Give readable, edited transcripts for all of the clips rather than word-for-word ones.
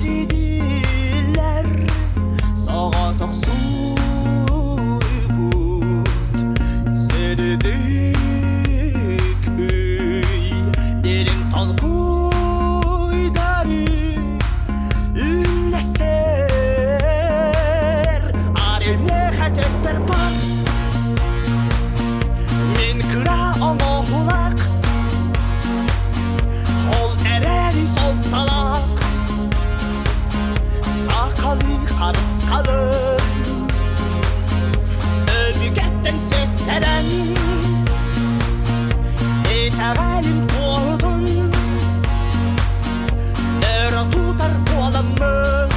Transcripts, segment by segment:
Eridiler sağa taksuyut Seridik üy Derin talkuydari Üllester Arimle hates berbat Min kıra omohulak Hol ereri sol talak Sakalı karıs kalır Ölügetten setteren Eteğelim doğdun Nere tutar bu alamı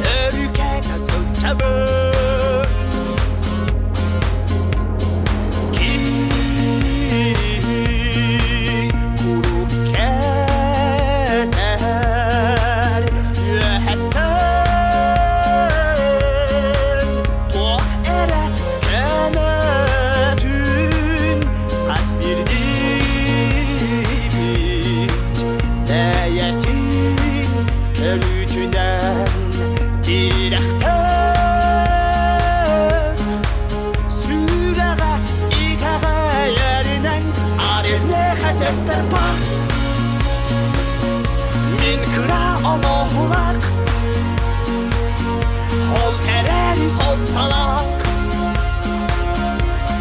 Ölügete sılçabı Ölücünden direkten Süreğe iteğe yerinden Arimle hates berbat Min kıra omohulak Hol ereri sol talak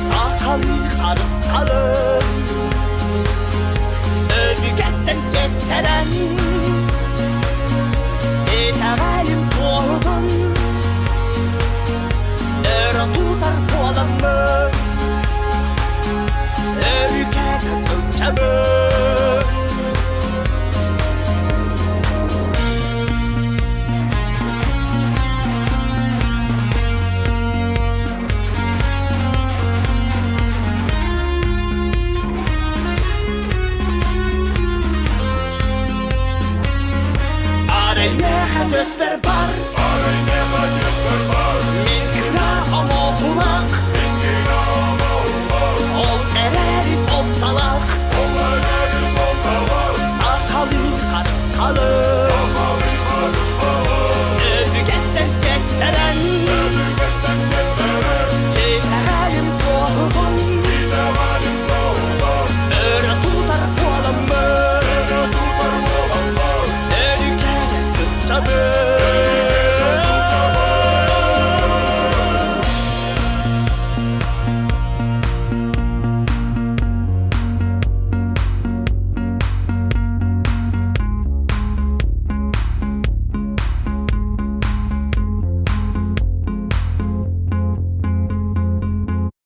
Sakalı karıs kalır Ölügetten setteren Eteğelim doğdun Nere tutar bu alamı Ölügete sılçabı Arayne hates berbar Arayne hates berbar